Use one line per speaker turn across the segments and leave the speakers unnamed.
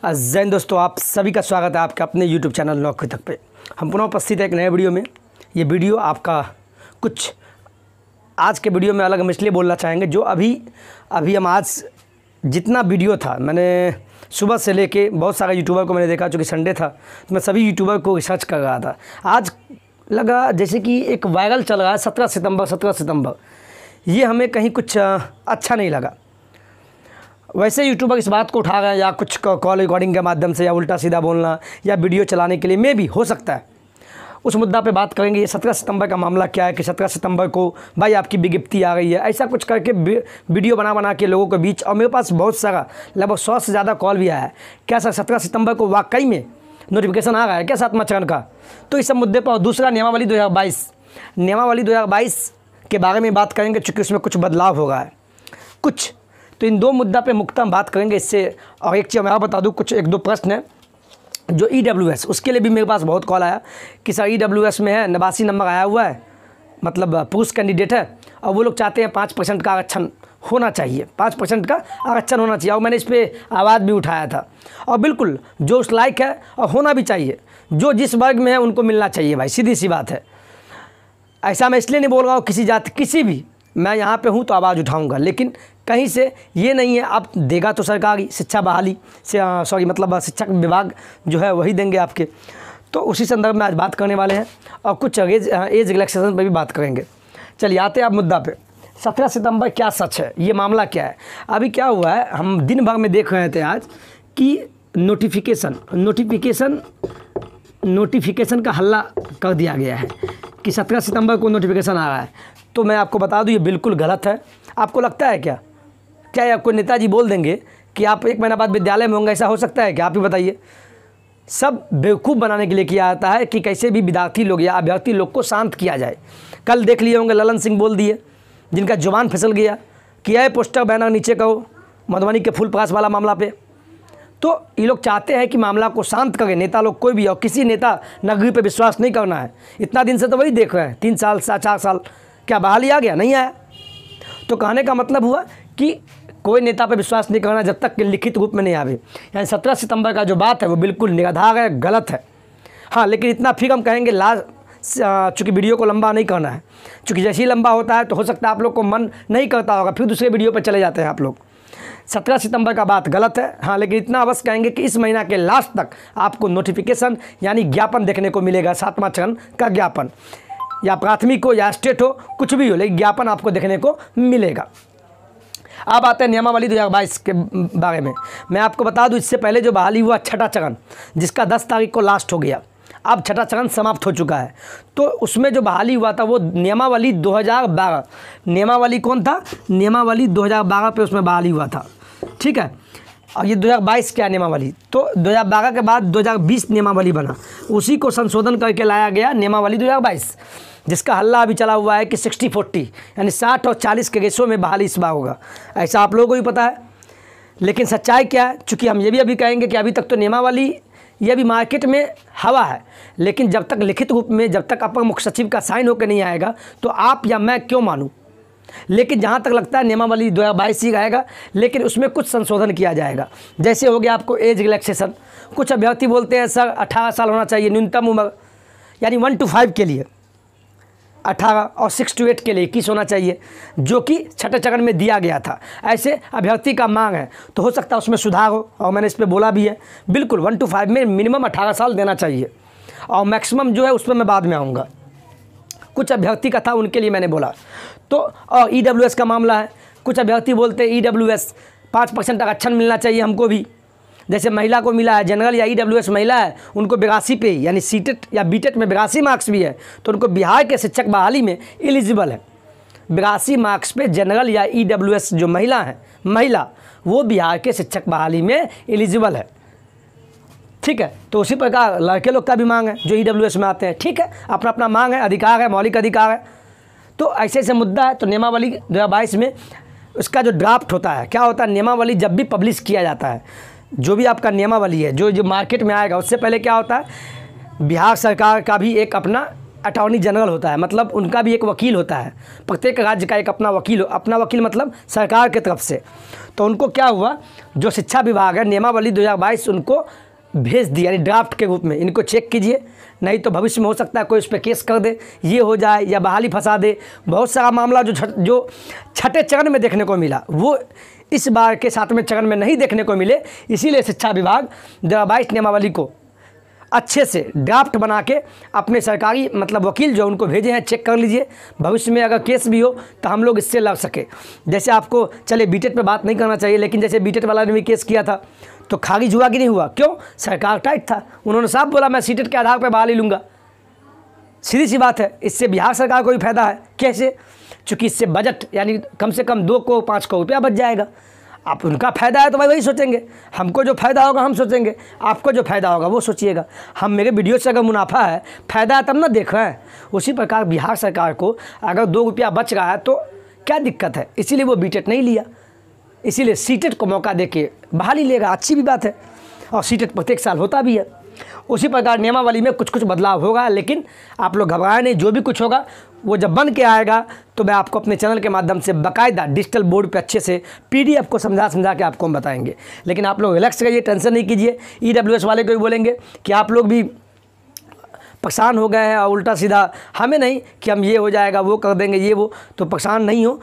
जय हिंद दोस्तों, आप सभी का स्वागत है आपके अपने YouTube चैनल नौकरी तक पे। हम पुनः उपस्थित है एक नए वीडियो में। ये वीडियो आपका कुछ आज के वीडियो में अलग हम इसलिए बोलना चाहेंगे, जो अभी हम आज जितना वीडियो था, मैंने सुबह से लेके बहुत सारे यूट्यूबर को मैंने देखा, चूँकि संडे था तो मैं सभी यूट्यूबर को रिसर्च कर रहा था। आज लगा जैसे कि एक वायरल चल रहा है 17 सितंबर। ये हमें कहीं कुछ अच्छा नहीं लगा। वैसे यूट्यूबर इस बात को उठा रहे हैं या कुछ कॉल रिकॉर्डिंग के माध्यम से या उल्टा सीधा बोलना या वीडियो चलाने के लिए में भी हो सकता है। उस मुद्दा पे बात करेंगे। ये 17 सितंबर का मामला क्या है कि 17 सितंबर को भाई आपकी विज्ञप्ति आ गई है, ऐसा कुछ करके वीडियो बना के लोगों के बीच। और मेरे पास बहुत सारा लगभग 100 से ज़्यादा कॉल भी आया है। क्या सर 17 सितंबर को वाकई में नोटिफिकेशन आ रहा है क्या 7वां चरण का? तो इस सब मुद्दे पर। और दूसरा नियमावली 2022 के बारे में बात करेंगे, चूँकि उसमें कुछ बदलाव हो रहा है कुछ। तो इन दो मुद्दा पे मुख्यतः हम बात करेंगे इससे। और एक चीज़ मैं और बता दूं, कुछ एक दो प्रश्न है जो EWS, उसके लिए भी मेरे पास बहुत कॉल आया कि सर EWS में है 89 नंबर आया हुआ है, मतलब पुरुष कैंडिडेट है, और वो लोग चाहते हैं 5% का आरक्षण होना चाहिए, 5% का आरक्षण होना चाहिए। और मैंने इस पर आवाज़ भी उठाया था। और बिल्कुल जो उस लायक है और होना भी चाहिए, जो जिस वर्ग में है उनको मिलना चाहिए भाई, सीधी सी बात है। ऐसा मैं इसलिए नहीं बोल रहा हूँ किसी जाति किसी भी, मैं यहाँ पे हूँ तो आवाज़ उठाऊँगा, लेकिन कहीं से ये नहीं है आप देगा तो सरकारी शिक्षा बहाली से मतलब शिक्षा विभाग जो है वही देंगे आपके। तो उसी संदर्भ में आज बात करने वाले हैं और कुछ एज रिलैक्सेशन पर भी बात करेंगे। चलिए आते हैं आप मुद्दा पे। 17 सितंबर क्या सच है, ये मामला क्या है? अभी क्या हुआ है, हम दिन भर में देख रहे थे आज कि नोटिफिकेशन का हल्ला कर दिया गया है कि 17 सितंबर को नोटिफिकेशन आ रहा है। तो मैं आपको बता दूं ये बिल्कुल गलत है। आपको लगता है क्या आपको नेताजी बोल देंगे कि आप 1 महीना बाद विद्यालय में होंगे? ऐसा हो सकता है क्या? आप ही बताइए। सब बेवकूफ़ बनाने के लिए किया जाता है कि कैसे भी विद्यार्थी लोग या अभ्यर्थी लोग को शांत किया जाए। कल देख लिए होंगे ललन सिंह बोल दिए, जिनका जुबान फिसल गया कि यह पोस्टर बैनर नीचे करो मधुबनी के फूलपास वाला मामला पे। तो ये लोग चाहते हैं कि मामला को शांत करें नेता लोग, कोई भी। और किसी नेता नगरी पे विश्वास नहीं करना है। इतना दिन से तो वही देख रहे हैं, 3 साल 4 साल, क्या बहाली आ गया? नहीं आया। तो कहने का मतलब हुआ कि कोई नेता पे विश्वास नहीं करना जब तक कि लिखित रूप में नहीं आवे। यानी 17 सितंबर का जो बात है वो बिल्कुल निराधार है, गलत है। हाँ, लेकिन इतना फिर हम कहेंगे चूँकि वीडियो को लंबा नहीं करना है, चूँकि जैसे ही लंबा होता है तो हो सकता है आप लोग को मन नहीं करता होगा, फिर दूसरे वीडियो पर चले जाते हैं आप लोग। 17 सितंबर का बात गलत है। हाँ, लेकिन इतना अवश्य कहेंगे कि इस महीना के लास्ट तक आपको नोटिफिकेशन यानी ज्ञापन देखने को मिलेगा। 7वां चरण का ज्ञापन, या प्राथमिक हो या स्टेट हो, कुछ भी हो, लेकिन ज्ञापन आपको देखने को मिलेगा। अब आते हैं नियमावली 2022 के बारे में। मैं आपको बता दूं, इससे पहले जो बहाली हुआ 6ठा चरण, जिसका 10 तारीख को लास्ट हो गया, अब 6ठा चरण समाप्त हो चुका है। तो उसमें जो बहाली हुआ था वो नियमावली 2012, नियमावली कौन था? नियमावली 2012 पे उसमें बहाली हुआ था, ठीक है। और ये 2022 क्या नियमावली? तो 2012 के बाद 2020 नियमावली बना, उसी को संशोधन करके लाया गया नियमावली 2022, जिसका हल्ला अभी चला हुआ है कि 60-40 यानी 60 और 40 के रेशो में बहाली इस बार होगा। ऐसा आप लोगों को भी पता है, लेकिन सच्चाई क्या है? चूँकि हम ये भी अभी कहेंगे कि अभी तक तो नियमावली ये भी मार्केट में हवा है, लेकिन जब तक लिखित रूप में, जब तक अपर मुख्य सचिव का साइन होकर नहीं आएगा तो आप या मैं क्यों मानूँ। लेकिन जहाँ तक लगता है नियमावली 2022 ही रहेगा, लेकिन उसमें कुछ संशोधन किया जाएगा। जैसे हो गया आपको एज रिलैक्सेशन। कुछ अभ्यर्थी बोलते हैं सर 18 साल होना चाहिए न्यूनतम उम्र, यानी 1 to 5 के लिए 18 और 6 to 8 के लिए 21 होना चाहिए, जो कि 6ठे चरण में दिया गया था। ऐसे अभ्यर्थी का मांग है, तो हो सकता है उसमें सुधार हो। और मैंने इस पर बोला भी है, बिल्कुल 1 to 5 में मिनिमम 18 साल देना चाहिए, और मैक्सिमम जो है उस पर मैं बाद में आऊँगा। कुछ अभ्यर्थी का था, उनके लिए मैंने बोला। तो और EWS का मामला है। कुछ अभ्यर्थी बोलते हैं EWS 5% आरक्षण मिलना चाहिए हमको भी, जैसे महिला को मिला है। जनरल या EWS महिला है, उनको 82 पे, यानी सीटेट या बीटेट में 82 मार्क्स भी है, तो उनको बिहार के शिक्षक बहाली में एलिजिबल है। 82 मार्क्स पे जनरल या EWS जो महिला वो बिहार के शिक्षक बहाली में एलिजिबल है, ठीक है। तो उसी प्रकार लड़के लोग का भी मांग है जो EWS में आते हैं, ठीक है। अपना अपना मांग है, अधिकार है, मौलिक अधिकार है। तो ऐसे मुद्दा है। तो नियमावली 2022 में उसका जो ड्राफ्ट होता है, क्या होता है, नियमावली जब भी पब्लिश किया जाता है, जो भी आपका नियमावली है जो मार्केट में आएगा, उससे पहले क्या होता है, बिहार सरकार का भी एक अपना अटॉर्नी जनरल होता है, मतलब उनका भी एक वकील होता है। प्रत्येक राज्य का एक अपना वकील मतलब सरकार की तरफ से। तो उनको क्या हुआ, जो शिक्षा विभाग है नियमावली 2022 उनको भेज दिया, यानी ड्राफ्ट के रूप में, इनको चेक कीजिए, नहीं तो भविष्य में हो सकता है कोई उस पर केस कर दे, ये हो जाए या बहाली फंसा दे। बहुत सारा मामला जो छठे चरण में देखने को मिला वो इस बार के 7वें चरण में नहीं देखने को मिले। इसीलिए शिक्षा विभाग 2022 नियमावली को अच्छे से ड्राफ्ट बना के अपने सरकारी मतलब वकील जो उनको भेजे हैं, चेक कर लीजिए। भविष्य में अगर केस भी हो तो हम लोग इससे लड़ सके। जैसे आपको चले बीटेट पे बात नहीं करना चाहिए, लेकिन जैसे बीटेट वाला ने भी केस किया था तो खारिज हुआ कि नहीं हुआ? क्यों? सरकार टाइट था, उन्होंने साफ बोला मैं सीटेट के आधार पर बहाली लूँगा। सीधी सी बात है। इससे बिहार सरकार को भी फायदा है। कैसे? चूँकि इससे बजट यानी कम से कम 2 को 5 करोड़ रुपया बच जाएगा। आप उनका फ़ायदा है तो भाई वही सोचेंगे, हमको जो फ़ायदा होगा हम सोचेंगे, आपको जो फ़ायदा होगा वो सोचिएगा। हम मेरे वीडियो से अगर मुनाफा है, फ़ायदा है तब ना देख रहे हैं। उसी प्रकार बिहार सरकार को अगर 2 रुपया बच रहा है तो क्या दिक्कत है? इसीलिए वो बीटेट नहीं लिया, इसीलिए सीटेट को मौका देके बहाली लेगा। अच्छी भी बात है, और सीटेट प्रत्येक साल होता भी है। उसी प्रकार नियमावली में कुछ बदलाव होगा, लेकिन आप लोग घबराएं नहीं। जो भी कुछ होगा वो जब बन के आएगा तो मैं आपको अपने चैनल के माध्यम से बाकायदा डिजिटल बोर्ड पे अच्छे से PDF को समझा के आपको हम बताएंगे। लेकिन आप लोग रिलैक्स रहिए, टेंशन नहीं कीजिए। EWS वाले को भी बोलेंगे कि आप लोग भी परेशान हो गए हैं और उल्टा सीधा हमें नहीं कि हम ये हो जाएगा वो कर देंगे ये वो, तो परेशान नहीं हो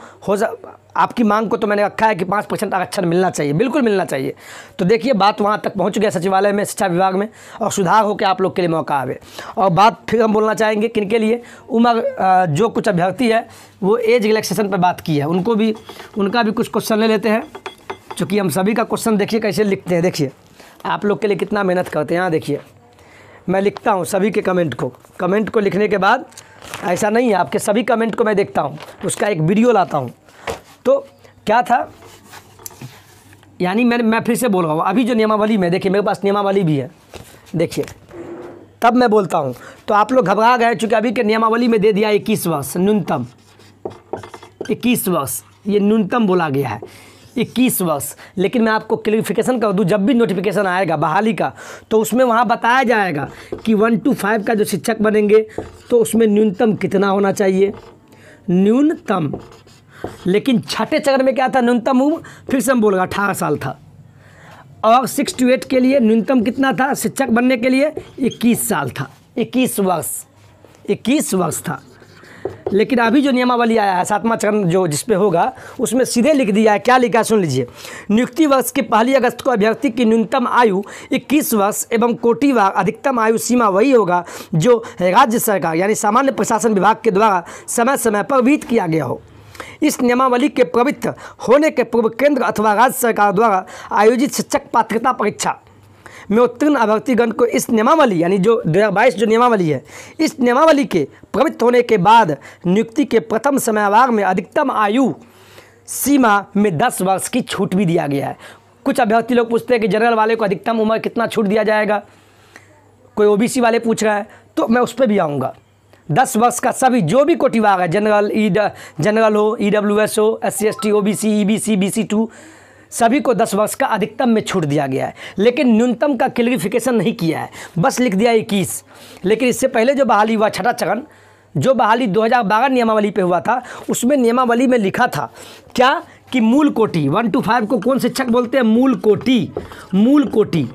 आपकी मांग को तो मैंने रखा है कि 5% आरक्षण मिलना चाहिए, बिल्कुल मिलना चाहिए। तो देखिए बात वहाँ तक पहुँच गया सचिवालय में, शिक्षा विभाग में, और सुधार हो के आप लोग के लिए मौका आवे। और बात फिर हम बोलना चाहेंगे किन के लिए, उम्र जो कुछ अभ्यर्थी है वो एज रिलैक्सेशन पर बात की है, उनका भी कुछ क्वेश्चन ले लेते हैं। चूँकि हम सभी का क्वेश्चन देखिए कैसे लिखते हैं, देखिए आप लोग के लिए कितना मेहनत करते हैं। यहाँ देखिए मैं लिखता हूँ सभी के कमेंट को लिखने के बाद, ऐसा नहीं है, आपके सभी कमेंट को मैं देखता हूँ, उसका एक वीडियो लाता हूँ। तो क्या था, यानी मैं फिर से बोल रहा हूँ, अभी जो नियमावली में देखिए मेरे पास नियमावली भी है, देखिए तब मैं बोलता हूँ। तो आप लोग घबरा गए, चूँकि अभी के नियमावली में दे दिया 21 वर्ष न्यूनतम, 21 वर्ष ये न्यूनतम बोला गया है, 21 वर्ष। लेकिन मैं आपको क्लियरिफिकेशन कर दूँ, जब भी नोटिफिकेशन आएगा बहाली का तो उसमें वहाँ बताया जाएगा कि 1 to 5 का जो शिक्षक बनेंगे तो उसमें न्यूनतम कितना होना चाहिए, न्यूनतम। लेकिन छठे चरण में क्या था, न्यूनतम उम्र फिर से हम बोल रहे 18 साल था, और 6 to 8 के लिए न्यूनतम कितना था शिक्षक बनने के लिए, 21 साल था, 21 वर्ष था। लेकिन अभी जो नियमावली आया है 7वां चरण जो जिस पे होगा, उसमें सीधे लिख दिया है, क्या लिखा है सुन लीजिए। नियुक्ति वर्ष की 1 अगस्त को अभ्यर्थी की न्यूनतम आयु 21 वर्ष एवं कोटिवार अधिकतम आयु सीमा वही होगा जो राज्य सरकार यानी सामान्य प्रशासन विभाग के द्वारा समय समय पर विहित किया गया हो। इस नियमावली के प्रवृत्त होने के पूर्व केंद्र अथवा राज्य सरकार द्वारा आयोजित शिक्षक पात्रता परीक्षा में उत्तीर्ण अभ्यर्थीगण को इस नियमावली यानी जो 2022 जो नियमावली है, इस नियमावली के प्रवृत्त होने के बाद नियुक्ति के प्रथम समयवार में अधिकतम आयु सीमा में 10 वर्ष की छूट भी दिया गया है। कुछ अभ्यर्थी लोग पूछते हैं कि जनरल वाले को अधिकतम उम्र कितना छूट दिया जाएगा, कोई OBC वाले पूछ रहा है, तो मैं उस पर भी आऊँगा। 10 वर्ष का सभी जो भी कोटिवार है, जनरल हो, EWS हो, SC ST OBC EBC BC2 सभी को 10 वर्ष का अधिकतम में छूट दिया गया है। लेकिन न्यूनतम का क्लियरिफिकेशन नहीं किया है, बस लिख दिया 21। लेकिन इससे पहले जो बहाली हुआ छठा चरण, जो बहाली 2012 नियमावली पे हुआ था, उसमें नियमावली में लिखा था क्या कि मूल कोटि 1 to 5 को कौन शिक्षक बोलते हैं, मूल कोटि।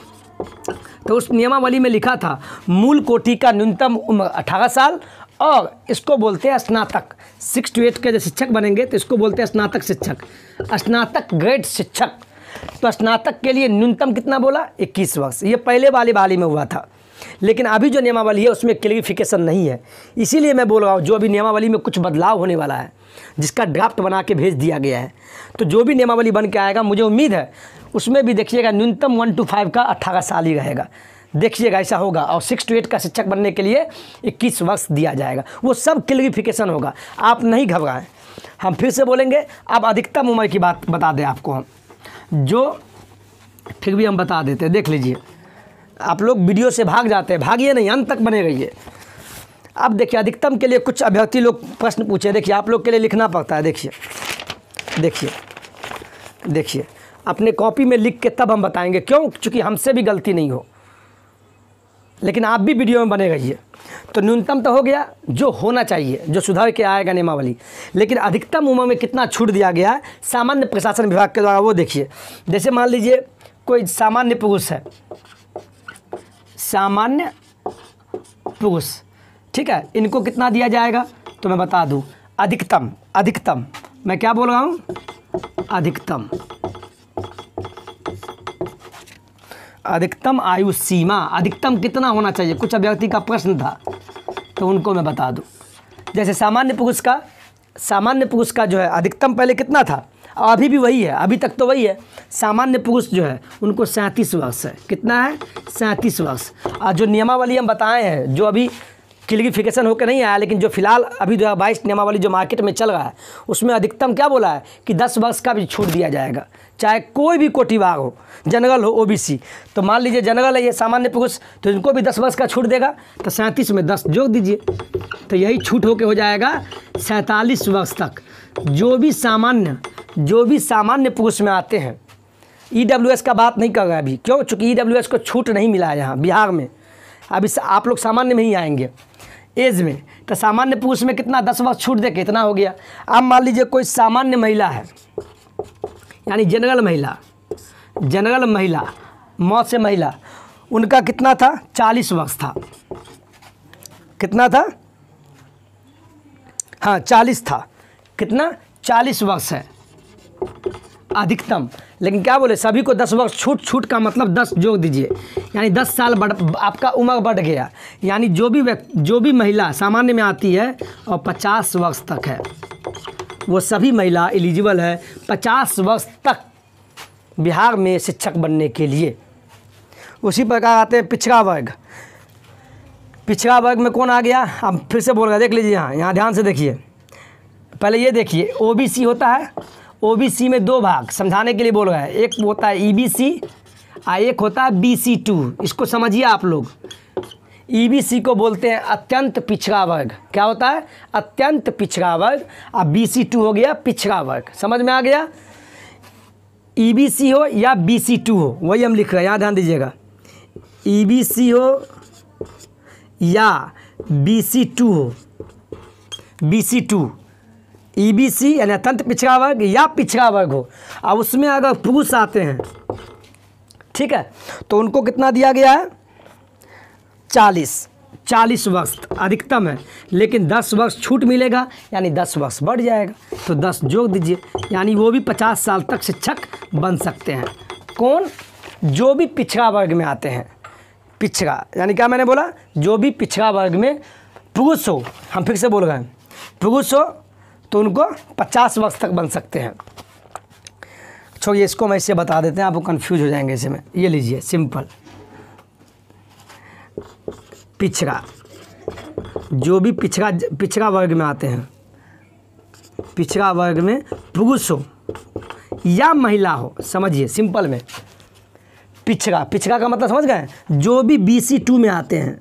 तो उस नियमावली में लिखा था मूल कोटि का न्यूनतम उम्र 18 साल, और इसको बोलते हैं स्नातक। 6 to 8 के जो शिक्षक बनेंगे तो इसको बोलते हैं स्नातक शिक्षक, स्नातक ग्रेड शिक्षक। तो स्नातक के लिए न्यूनतम कितना बोला, 21 वर्ष। ये पहले वाली बहाली में हुआ था, लेकिन अभी जो नियमावली है उसमें क्लियरिफिकेशन नहीं है। इसीलिए मैं बोल रहा हूँ जो अभी नियमावली में कुछ बदलाव होने वाला है, जिसका ड्राफ्ट बना के भेज दिया गया है। तो जो भी नियमावली बन के आएगा, मुझे उम्मीद है उसमें भी देखिएगा न्यूनतम 1 to 5 का 18 साल ही रहेगा, देखिएगा ऐसा होगा। और 6 to 8 का शिक्षक बनने के लिए 21 वर्ष दिया जाएगा, वो सब क्लियरिफिकेशन होगा, आप नहीं घबराएं। हम फिर से बोलेंगे, अब अधिकतम उम्र की बात बता दें आपको हम, जो फिर भी हम बता देते हैं, देख लीजिए। आप लोग वीडियो से भाग जाते हैं, भागिए नहीं, अंत तक बने रहिए। अब देखिए अधिकतम के लिए कुछ अभ्यर्थी लोग प्रश्न पूछे, देखिए आप लोग के लिए लिखना पड़ता है, देखिए अपने कॉपी में लिख के तब हम बताएंगे, क्यों, चूँकि हमसे भी गलती नहीं हो। लेकिन आप भी वीडियो में बने रहिए। तो न्यूनतम तो हो गया जो होना चाहिए, जो सुधार के आएगा नियमावली, लेकिन अधिकतम उम्र में कितना छूट दिया गया है सामान्य प्रशासन विभाग के द्वारा, वो देखिए। जैसे मान लीजिए कोई सामान्य पुरुष है, सामान्य पुरुष, ठीक है, इनको कितना दिया जाएगा तो मैं बता दूं, अधिकतम, अधिकतम मैं क्या बोल रहा हूँ, अधिकतम, अधिकतम आयु सीमा, अधिकतम कितना होना चाहिए, कुछ अभ्यर्थी का प्रश्न था तो उनको मैं बता दूं। जैसे सामान्य पुरुष का जो है अधिकतम पहले कितना था, अभी भी वही है, अभी तक तो वही है। सामान्य पुरुष जो है उनको 37 वर्ष है, कितना है 37 वर्ष। और जो नियमावली हम बताए हैं, जो अभी क्लियरिफिकेशन होकर नहीं आया, लेकिन जो फिलहाल अभी 2022 नियमावली जो मार्केट में चल रहा है उसमें अधिकतम क्या बोला है कि 10 वर्ष का भी छूट दिया जाएगा, चाहे कोई भी कोटि विभाग हो, जनरल हो, ओबीसी। तो मान लीजिए जनरल है ये सामान्य पुरुष, तो इनको भी 10 वर्ष का छूट देगा, तो 37 में 10 जोड़ दीजिए, तो यही छूट होके हो जाएगा 47 वर्ष तक। जो भी सामान्य पुरुष में आते हैं, ईडब्ल्यूएस का बात नहीं कर रहा है अभी, क्यों, चूँकि ईडब्ल्यूएस को छूट नहीं मिला है यहाँ बिहार में, अभी आप लोग सामान्य में ही आएंगे एज में। तो सामान्य पुरुष में कितना 10 वर्ष छूट दे के इतना हो गया। अब मान लीजिए कोई सामान्य महिला है, यानी जनरल महिला, मौत से महिला, उनका कितना था 40 वर्ष था, कितना था, हाँ 40 था, कितना 40 वर्ष है अधिकतम। लेकिन क्या बोले, सभी को 10 वर्ष छूट का मतलब 10 जोड़ दीजिए, यानी 10 साल आपका उम्र बढ़ गया। यानी जो भी महिला सामान्य में आती है और 50 वर्ष तक है, वो सभी महिला एलिजिबल है 50 वर्ष तक बिहार में शिक्षक बनने के लिए। उसी प्रकार आते हैं पिछड़ा वर्ग। पिछड़ा वर्ग में कौन आ गया, अब फिर से बोल रहा, देख लीजिए यहाँ ध्यान से देखिए। पहले ये देखिए, ओबीसी होता है, ओबीसी में 2 भाग, समझाने के लिए बोल रहा है, एक होता है ईबीसी और एक होता है बीसी2। इसको समझिए आप लोग। ईबीसी को बोलते हैं अत्यंत पिछड़ा वर्ग, क्या होता है, अत्यंत पिछड़ा वर्ग, और बीसी2 हो गया पिछड़ा वर्ग। समझ में आ गया, ईबीसी हो या बीसी2 हो, वही हम लिख रहे हैं, यहाँ ध्यान दीजिएगा, ईबीसी हो या बीसी2 हो, बीसी2, ईबीसी यानी अत्यंत पिछड़ा वर्ग या पिछड़ा वर्ग हो। अब उसमें अगर पुरुष आते हैं, ठीक है, तो उनको कितना दिया गया है 40 वर्ष अधिकतम है, लेकिन 10 वर्ष छूट मिलेगा, यानी 10 वर्ष बढ़ जाएगा, तो 10 जोड़ दीजिए, यानी वो भी 50 साल तक शिक्षक बन सकते हैं। कौन, जो भी पिछड़ा वर्ग में आते हैं, पिछड़ा यानी क्या मैंने बोला, जो भी पिछड़ा वर्ग में पुरुष हो, हम फिर से बोल रहे हैं, पुरुष हो तो उनको 50 वर्ष तक बन सकते हैं। छोड़िए, इसको मैं इससे बता देते हैं, आपको कंफ्यूज हो जाएंगे इसे में। ये लीजिए सिंपल, पिछड़ा, जो भी पिछड़ा वर्ग में आते हैं, पिछड़ा वर्ग में पुरुष हो या महिला हो, समझिए सिंपल में, पिछड़ा का मतलब समझ गए, जो भी बीसी2 में आते हैं,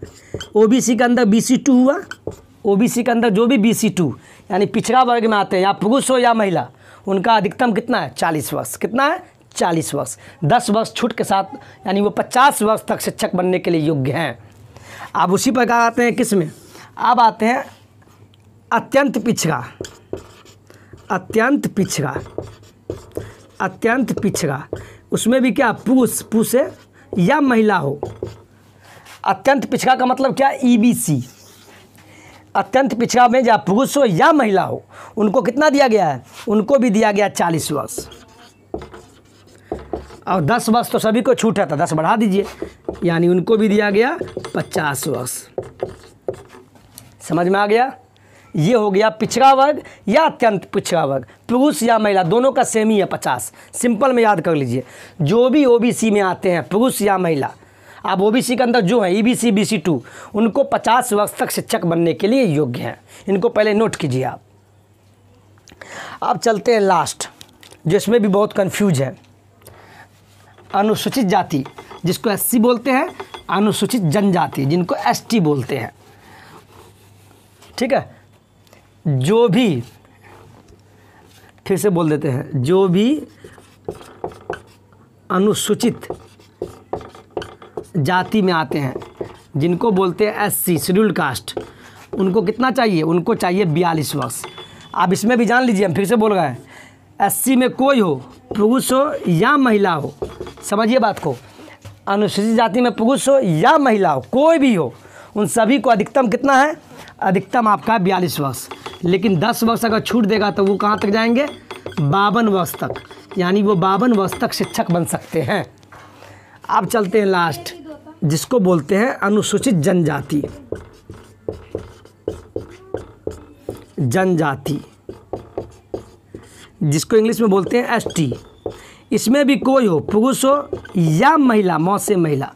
ओबीसी के अंदर बीसी2 हुआ, ओबीसी के अंदर जो भी बीसी2 यानी पिछड़ा वर्ग में आते हैं, या पुरुष हो या महिला, उनका अधिकतम कितना है 40 वर्ष, कितना है 40 वर्ष, 10 वर्ष छूट के साथ, यानी वो 50 वर्ष तक शिक्षक बनने के लिए योग्य हैं। अब उसी प्रकार आते हैं किस में, अब आते हैं अत्यंत पिछड़ा, अत्यंत पिछड़ा, उसमें भी क्या पुरुष है या महिला हो। अत्यंत पिछड़ा का मतलब क्या, ईबीसी, अत्यंत पिछड़ा में जहाँ पुरुष हो या महिला हो, उनको कितना दिया गया है, उनको भी दिया गया 40 वर्ष, और 10 वर्ष तो सभी को छूट है, था 10 बढ़ा दीजिए, यानी उनको भी दिया गया 50 वर्ष। समझ में आ गया, ये हो गया पिछड़ा वर्ग या अत्यंत पिछड़ा वर्ग, पुरुष या महिला दोनों का सेम ही है 50। सिंपल में याद कर लीजिए, जो भी ओबीसी में आते हैं पुरुष या महिला, आप ओबीसी के अंदर जो है ईबीसी बीसी2, उनको 50 वर्ष तक शिक्षक बनने के लिए योग्य हैं। इनको पहले नोट कीजिए आप। अब चलते हैं लास्ट, जिसमें भी बहुत कंफ्यूज है, अनुसूचित जाति, जिसको एससी बोलते हैं, अनुसूचित जनजाति जिनको एसटी बोलते हैं, ठीक है। जो भी, फिर से बोल देते हैं, जो भी अनुसूचित जाति में आते हैं, जिनको बोलते हैं SC शेड्यूल्ड कास्ट, उनको कितना चाहिए? उनको चाहिए 42 वर्ष। आप इसमें भी जान लीजिए, हम फिर से बोल रहे हैं, SC में कोई हो, पुरुष हो या महिला हो, समझिए बात को, अनुसूचित जाति में पुरुष हो या महिला हो, कोई भी हो, उन सभी को अधिकतम कितना है? अधिकतम आपका 42 वर्ष। लेकिन 10 वर्ष अगर छूट देगा तो वो कहाँ तक जाएंगे? 52 वर्ष तक, यानी वो 52 वर्ष तक शिक्षक बन सकते हैं। अब चलते हैं लास्ट, जिसको बोलते हैं अनुसूचित जनजाति। जनजाति जिसको इंग्लिश में बोलते हैं ST। इसमें भी कोई हो, पुरुष हो या महिला, मौ से महिला,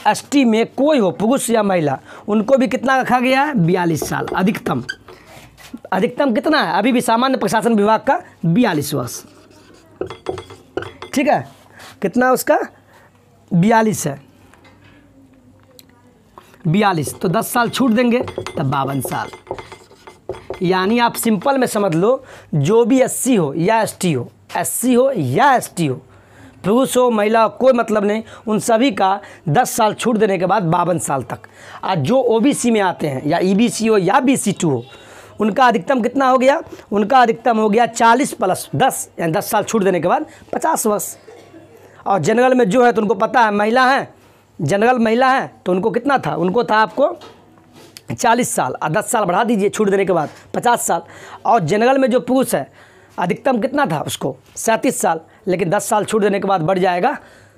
ST में कोई हो, पुरुष या महिला, उनको भी कितना रखा गया है? 42 साल अधिकतम। अधिकतम कितना है? अभी भी सामान्य प्रशासन विभाग का 42 वर्ष, ठीक है। कितना उसका? 42 है, 42, तो 10 साल छूट देंगे तब 52 साल। यानी आप सिंपल में समझ लो, जो भी SC हो या ST हो, SC हो या ST हो, पुरुष हो महिला हो, कोई मतलब नहीं, उन सभी का 10 साल छूट देने के बाद 52 साल तक। आज जो OBC में आते हैं या EBC हो या BC2 हो, उनका अधिकतम कितना हो गया? उनका अधिकतम हो गया 40 + 10, यानी 10 साल छूट देने के बाद 50 वर्ष। और जनरल में जो है तो उनको पता है, महिला है, जनरल महिला है, तो उनको कितना था? उनको था आपको 40 साल, और 10 साल बढ़ा दीजिए छूट देने के बाद 50 साल। और जनरल में जो पुरुष है अधिकतम कितना था? उसको 37 साल, लेकिन 10 साल छूट देने के बाद बढ़ जाएगा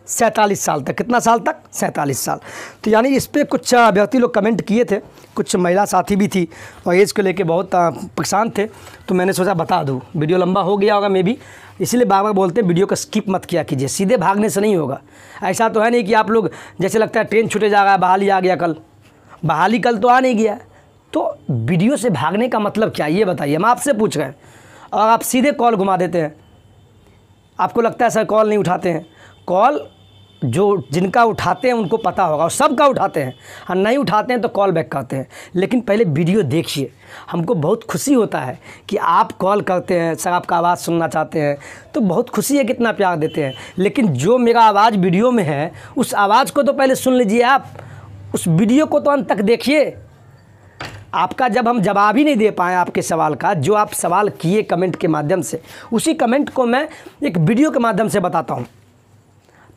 47 साल तक। कितना साल तक? 47 साल। तो यानी इस पर कुछ अभ्यर्थी लोग कमेंट किए थे, कुछ महिला साथी भी थी और एज को लेके बहुत परेशान थे, तो मैंने सोचा बता दूँ। वीडियो लंबा हो गया होगा मे बी, इसीलिए बार बार बोलते हैं वीडियो का स्किप मत किया कीजिए। सीधे भागने से नहीं होगा। ऐसा तो है नहीं कि आप लोग जैसे लगता है ट्रेन छूटे जा रहा है, बहाली आ गया कल, बहाली कल तो आ नहीं गया, तो वीडियो से भागने का मतलब क्या, ये बताइए। हम आपसे पूछ रहे हैं और आप सीधे कॉल घुमा देते हैं। आपको लगता है सर कॉल नहीं उठाते हैं। कॉल जो जिनका उठाते हैं उनको पता होगा, और सबका उठाते हैं, और नहीं उठाते हैं तो कॉल बैक करते हैं। लेकिन पहले वीडियो देखिए। हमको बहुत खुशी होता है कि आप कॉल करते हैं, सर आपका आवाज़ सुनना चाहते हैं, तो बहुत खुशी है, कितना प्यार देते हैं। लेकिन जो मेरा आवाज़ वीडियो में है, उस आवाज़ को तो पहले सुन लीजिए आप, उस वीडियो को तो अंत तक देखिए। आपका जब हम जवाब ही नहीं दे पाए आपके सवाल का, जो आप सवाल किए कमेंट के माध्यम से, उसी कमेंट को मैं एक वीडियो के माध्यम से बताता हूँ।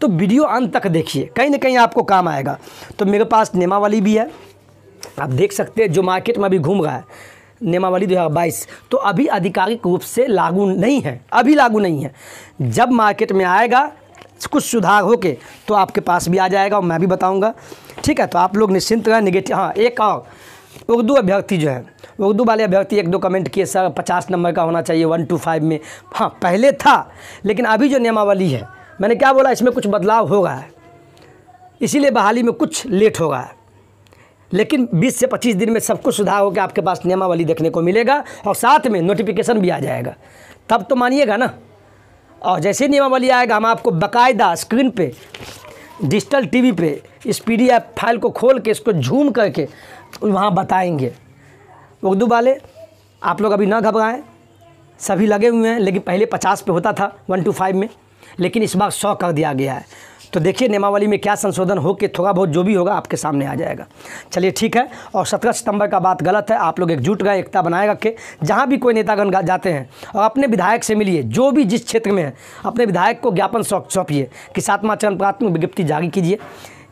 तो वीडियो अंत तक देखिए, कहीं ना कहीं आपको काम आएगा। तो मेरे पास नियमावली भी है, आप देख सकते हैं, जो मार्केट में अभी घूम रहा है नियमावली 2022, तो अभी आधिकारिक रूप से लागू नहीं है, अभी लागू नहीं है। जब मार्केट में आएगा, कुछ सुधार होके, तो आपके पास भी आ जाएगा और मैं भी बताऊंगा, ठीक है। तो आप लोग निश्चिंत रहें। निगेटिव, हाँ एक और उर्दू अभ्यर्थी जो है, उर्दू वाले अभ्यर्थी 1-2 कमेंट किए, सर 50 नंबर का होना चाहिए 1 to 5 में। हाँ पहले था, लेकिन अभी जो नियमावली है, मैंने क्या बोला, इसमें कुछ बदलाव होगा है, इसीलिए बहाली में कुछ लेट होगा है। लेकिन 20 से 25 दिन में सब कुछ सुधार होकर आपके पास नियमावली देखने को मिलेगा, और साथ में नोटिफिकेशन भी आ जाएगा, तब तो मानिएगा ना। और जैसे नियमावली आएगा, हम आपको बाकायदा स्क्रीन पे, डिजिटल टीवी पे इस PDF फाइल को खोल के, इसको झूम करके वहाँ बताएंगे। उर्दू वाले आप लोग अभी ना घबराएं, सभी लगे हुए हैं, लेकिन पहले 50 पे होता था 1 to 5 में, लेकिन इस बार 100 कर दिया गया है। तो देखिए नियमावली में क्या संशोधन हो के थोड़ा बहुत जो भी होगा आपके सामने आ जाएगा। चलिए ठीक है। और 17 सितंबर का बात गलत है, आप लोग एकजुट रहे, एकता बनाए रखें। जहाँ भी कोई नेतागण जाते हैं, और अपने विधायक से मिलिए, जो भी जिस क्षेत्र में है, अपने विधायक को ज्ञापन सौंपिए कि 7वां चरण प्राथमिक विज्ञप्ति जारी कीजिए,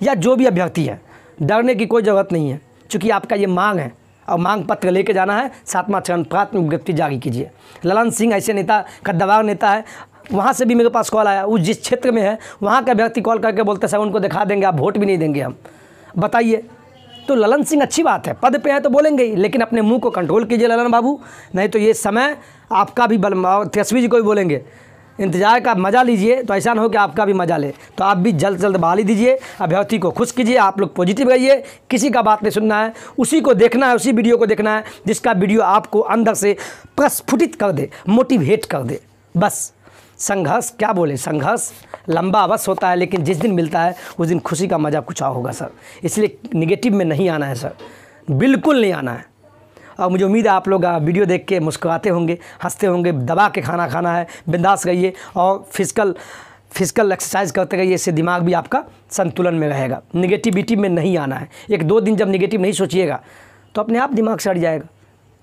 या जो भी अभ्यर्थी है, डरने की कोई ज़रूरत नहीं है, चूँकि आपका ये मांग है और मांग पत्र लेके जाना है। 7वां चरण प्राथमिक विज्ञप्ति जारी कीजिए। ललन सिंह ऐसे नेता का दबाव नेता है, वहाँ से भी मेरे पास कॉल आया, उस जिस क्षेत्र में है वहाँ का अभ्यर्थी कॉल करके बोलते सर उनको दिखा देंगे, आप वोट भी नहीं देंगे हम, बताइए। तो ललन सिंह अच्छी बात है, पद पे है तो बोलेंगे ही, लेकिन अपने मुंह को कंट्रोल कीजिए ललन बाबू, नहीं तो ये समय आपका भी तेजस्वी जी को भी बोलेंगे, इंतजार का मज़ा लीजिए, तो ऐसा ना हो कि आपका भी मज़ा ले। तो आप भी जल्द से जल्द बहाली दीजिए, अभ्यर्थी को खुश कीजिए, आप लोग पॉजिटिव रहिए, किसी का बात नहीं सुनना है, उसी को देखना है, उसी वीडियो को देखना है जिसका वीडियो आपको अंदर से प्रस्फुटित कर दे, मोटिवेट कर दे। बस संघर्ष क्या बोले, संघर्ष लंबा अवश्य होता है, लेकिन जिस दिन मिलता है उस दिन खुशी का मज़ा कुछ और होगा सर। इसलिए निगेटिव में नहीं आना है सर, बिल्कुल नहीं आना है। और मुझे उम्मीद है आप लोग वीडियो देख के मुस्कुराते होंगे, हंसते होंगे, दबा के खाना खाना है, बिंदास रहिए। और फिजिकल फिजिकल एक्सरसाइज करते रहिए, इससे दिमाग भी आपका संतुलन में रहेगा, निगेटिविटी में नहीं आना है। 1-2 दिन जब निगेटिव नहीं सोचिएगा तो अपने आप दिमाग से हट जाएगा।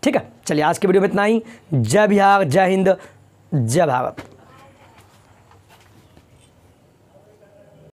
ठीक है, चलिए आज के वीडियो में इतना ही। जय बिहार, जय हिंद, जय भारत।